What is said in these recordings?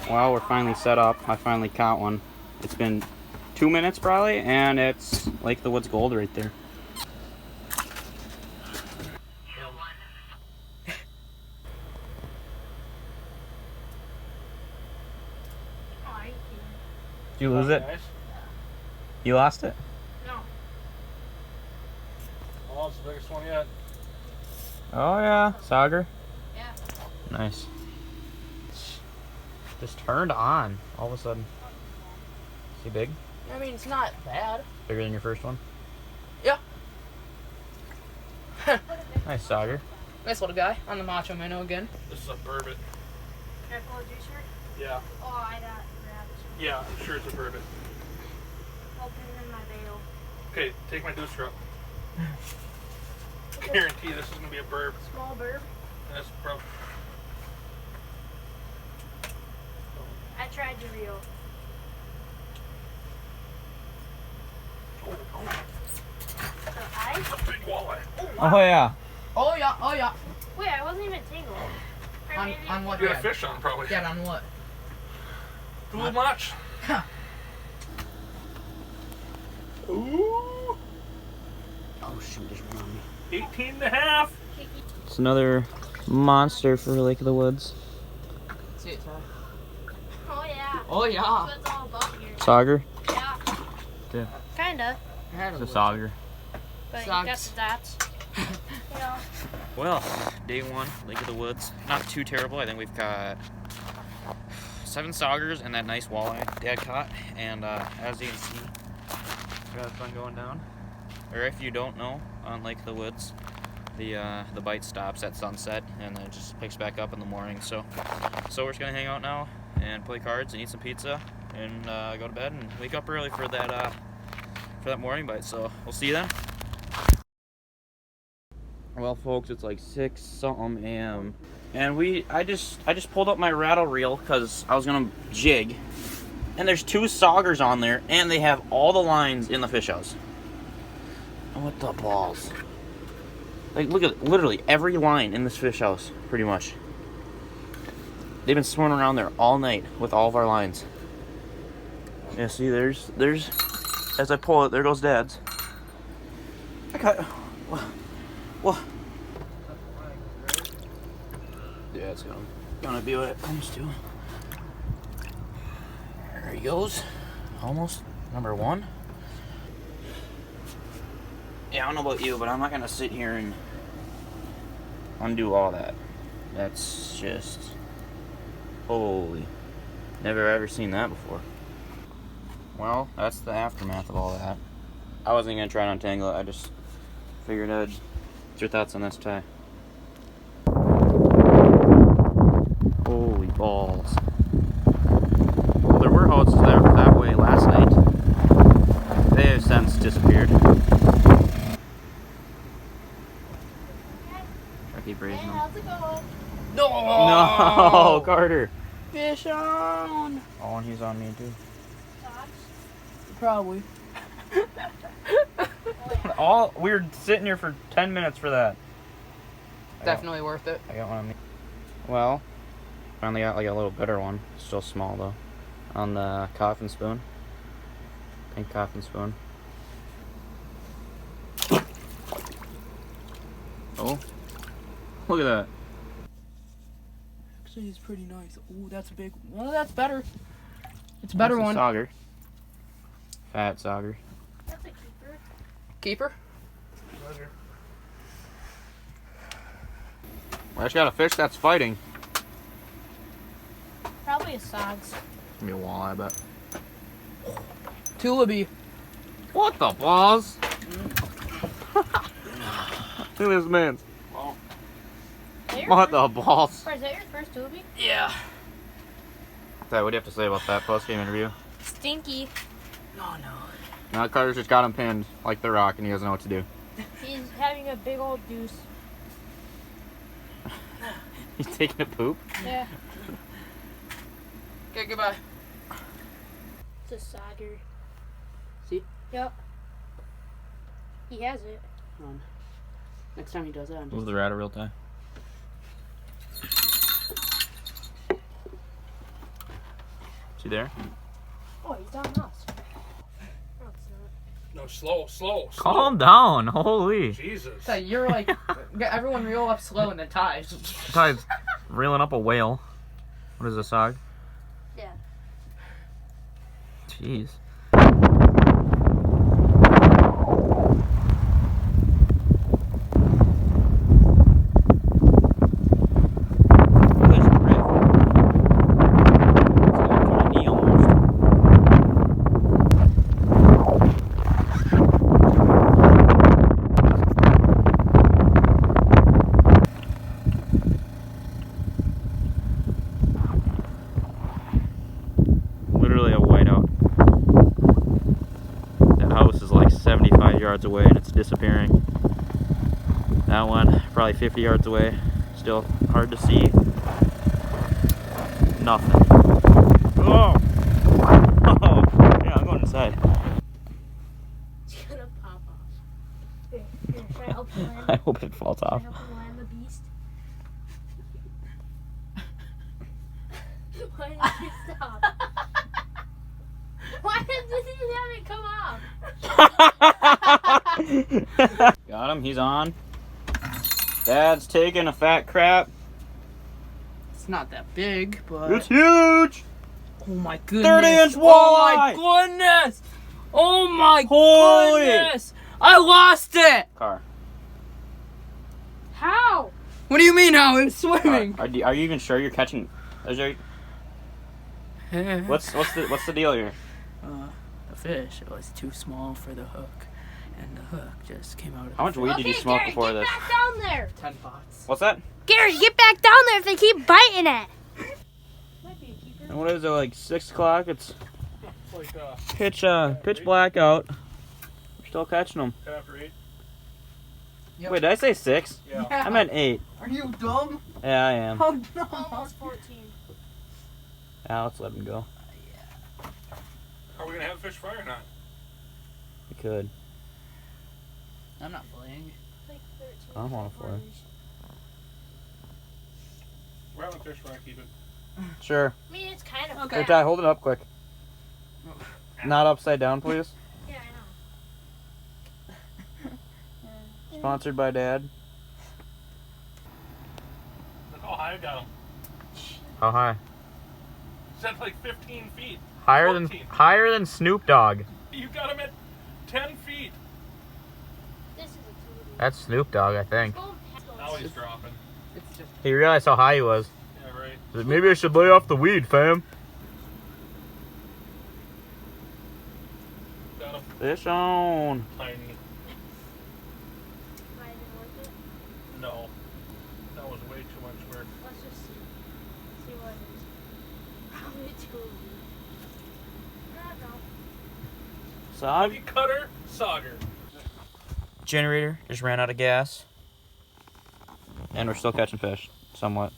Well, we're finally set up. I finally caught one. It's been 2 minutes probably, and it's Lake of the Woods gold right there. Did you lose it? You lost it? No. Oh, it's the biggest one yet. Oh yeah, Sauger. Yeah. Nice. Just turned on all of a sudden. Is he big? I mean, it's not bad. Bigger than your first one? Yeah. Nice Sauger. Nice little guy on the macho minnow again. This is a burbot. Careful with your shirt. Yeah. Oh, I got grabbed. Yeah, I'm sure it's a burbot. Open in my bail. Okay, take my deuce drop. Guarantee this is gonna be a burb. Small burb. And it's probably. I tried to reel. So I. Big walleye. Oh yeah. Oh yeah, oh yeah. Wait, I wasn't even tangled. Or maybe- On what? You got a fish on probably. Yeah, on what? Too much. Ooh. Oh shoot, there's one on me. 18 and a half. It's another monster for Lake of the Woods. See it, Ty. Oh yeah. Oh yeah. That's what it's all about here. Sauger? Yeah. Yeah. Kinda. It's a Sauger. But Sucks. you got the dots. You know. Well, day one, Lake of the Woods. Not too terrible. I think we've got 7 Saugers and that nice walleye Dad caught. And as you can see, we got fun going down. Or if you don't know, on Lake of the Woods, the bite stops at sunset and then it just picks back up in the morning. So we're just gonna hang out now and play cards and eat some pizza and go to bed and wake up early for that morning bite. So we'll see you then. Well, folks, it's like 6-something a.m. and I just pulled up my rattle reel because I was gonna jig, and there's 2 Saugers on there, and they have all the lines in the fish house. What the balls? Like, look at literally every line in this fish house, pretty much. They've been swimming around there all night with all of our lines. Yeah, see, there's as I pull it, there goes Dad's. I got. What? Yeah, it's gonna be what it comes to. There he goes. Almost. Number 1. Yeah, I don't know about you, but I'm not gonna sit here and undo all that. That's just... holy. Never ever seen that before. Well, that's the aftermath of all that. I wasn't gonna try to untangle it, I just figured I'd... What's your thoughts on this, Ty? Holy balls. Well, there were houses that way last night. They have since disappeared. I keep raising them. How's it going? No. No, Carter. Fish on. Oh, and he's on me too. Probably. We were sitting here for 10 minutes for that. Definitely worth it. I got one on me. Well, finally got like a little better one. Still small though. On the coffin spoon. Pink coffin spoon. Oh. Look at that. Actually, it's pretty nice. Ooh, that's a big. Well, that's better. It's a better That's one. Sauger. Fat Sauger. That's a keeper. Keeper. Pleasure. Well, I just got a fish that's fighting. Probably a sogs. Give me a walleye, I bet. Tullaby. What the balls? Look at this man. Well, What the balls? Is that your first tubing? Yeah. Dad, what do you have to say about that post-game interview? Stinky. Oh no. Now Carter's just got him pinned like the Rock, and he doesn't know what to do. He's having a big old deuce. He's taking a poop. Yeah. Okay, goodbye. It's a sauger. See? Yep. He has it. Next time he does that, I'm Move just... the rat a real time. Is he there? Oh, he's on us. No, it's not. No, slow. Calm down. Holy. Jesus. So you're like, everyone reel up slow and then ties. Ty's reeling up a whale. What is a sog? Yeah. Jeez. Look at this grip. It's going to my knee almost. Literally a whiteout. That house is like 75 yards away and it's disappearing. That one, probably 50 yards away. Still hard to see. Nothing. Oh! Oh! Yeah, I'm going inside. It's gonna pop off. Here, try to help you land. I hope it falls Try to off. help you land the beast. Why did you stop? Why did you have it come off? Got him, he's on. Dad's taking a fat crap. It's not that big, but... It's huge! Oh my goodness. 30-inch Oh my walleye! goodness! Oh my Holy! goodness! I lost it! Car. How? What do you mean how it's swimming? Are you even sure you're catching? Is there, what's the deal here? The fish, it was too small for the hook. And the hook just came out of How much weed did you smoke Gary, before get this? back down there. 10 pots. What's that? Gary, get back down there if they keep biting it. Might be a keeper. And what is it, like 6 o'clock? It's It's like pitch black out. We're still catching them. 10 after 8. Yep. Wait, did I say 6? Yeah. I meant 8. Are you dumb? Yeah, I am. Oh no. Almost 14. Yeah, let's let him go. Are we gonna have fish fry or not? We could. I'm not playing. Like 13. I don't want to fly. We're having fish fry. Keep it. Sure. I mean, it's kind of Okay. Hey, Ty, hold it up quick. Not upside down, please. Yeah, I know. Sponsored by Dad. Look how high I got him. How high? Is that like 15 feet? Higher than 14. Snoop Dogg. You got him at 10 feet. This is a tubing. That's Snoop Dogg, I think. Now he's dropping. It's just... He realized how high he was. Yeah, right. He's like, maybe I should lay off the weed, fam. Got him. Fish on. Tiny. I didn't like it. No. That was way too much work. Let's just see what it is. Probably tubing. I don't know. Sog? Cookie cutter, sauger. Generator just ran out of gas. And we're still catching fish. Somewhat.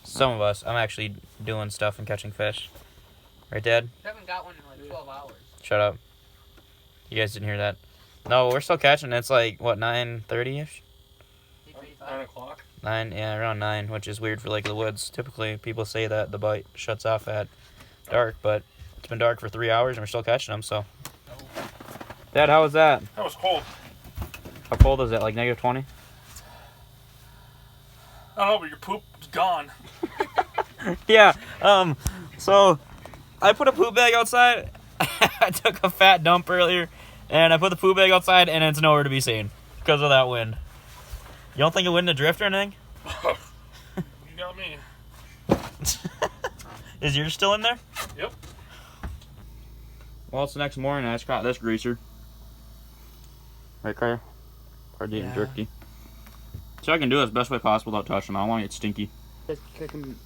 Some of us. I'm actually doing stuff and catching fish. Right, Dad? I haven't got one in like 12 hours. Shut up. You guys didn't hear that. No, we're still catching. It's like, what, 9:30-ish? 9 o'clock. 9, yeah, around 9, which is weird for Lake of the Woods. Typically, people say that the bite shuts off at dark, but it's been dark for 3 hours and we're still catching them, so. Dad, how was that? That was cold. How cold is it? Like negative 20? I don't know, but your poop's gone. Yeah, so I put a poop bag outside. I took a fat dump earlier, and I put the poop bag outside, and it's nowhere to be seen because of that wind. You don't think it wouldn't have drifted or anything? You got me. Is yours still in there? Yep. Well, it's the next morning. I just caught this greaser. Right, Carter? Or eating Yeah. jerky. So I can do it as best way possible without touching them. I don't want to get stinky. Just kick him.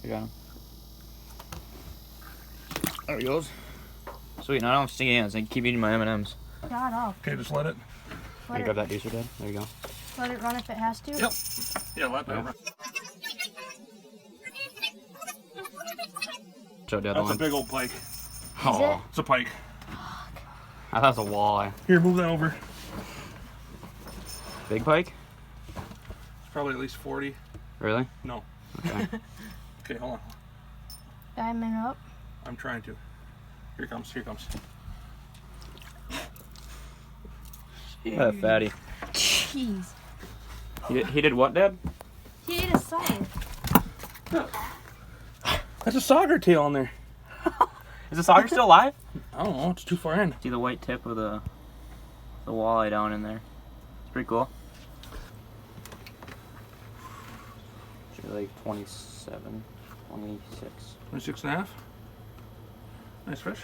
You got him. There he goes. Sweet, now I don't have stinky hands. I can keep eating my M&Ms. Shut up. Okay, just let it. Can you grab that deucer, Dad? There you go. Let it run if it has to? Yep. Yeah, let that run. Show Dad the That's a line. big old pike. Oh, It's a pike. I thought it was a walleye. Here, move that over. Big pike? It's probably at least 40. Really? No. Okay. Okay, hold on. Diamond up. I'm trying to. Here it comes. Here it comes. That fatty. Jeez. He did what, Dad? He ate a side. That's a sauger tail on there. Is the sauger still alive? I don't know. It's too far in. See the white tip of the walleye down in there. It's pretty cool. Should be like 27, 26. 26 and a half. Nice fish.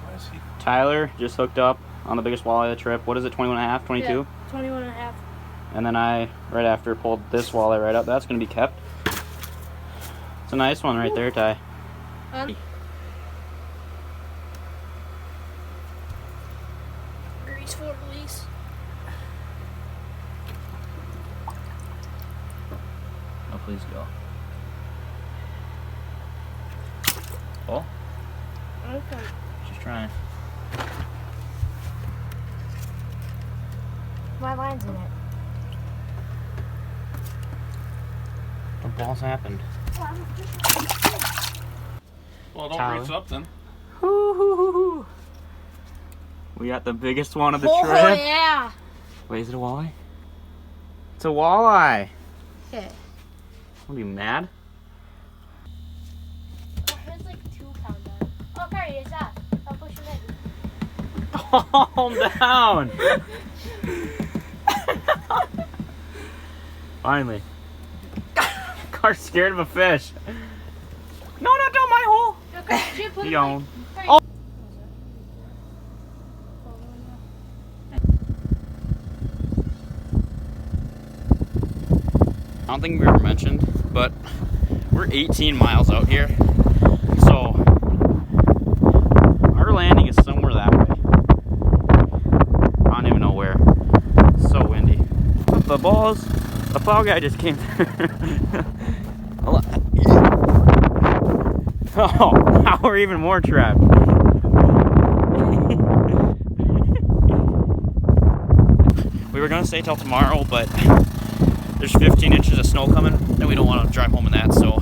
Why is he? Tyler just hooked up on the biggest walleye of the trip. What is it, 21 and a half, 22? Yeah, 21 and a half. And then I, right after, pulled this walleye right up. That's going to be kept. It's a nice one right there, Ty. Grease for release. Oh, please go. Oh, Okay. just trying. My line's in it. What balls happened? Well, don't Tyler. raise up then. We got the biggest one of the Oh, trip. yeah. Wait, is it a walleye? It's a walleye. Okay. I'll be mad. Oh, it's like 2 pound done. Oh, Carrie, it's that. I'll push him in. Calm down. Finally. Car's scared of a fish. No, not down my hole. Okay, she put He it gone. like, Oh. I don't think we ever mentioned, but we're 18 miles out here. So our landing is somewhere that way. I don't even know where. It's so windy. The balls, the plow guy just came through. Oh, now we're even more trapped. We were gonna stay till tomorrow, but there's 15 inches of snow coming, and we don't want to drive home in that, so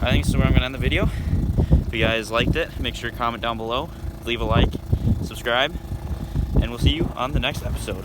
I think this is where I'm gonna end the video. If you guys liked it, make sure to comment down below, leave a like, subscribe, and we'll see you on the next episode.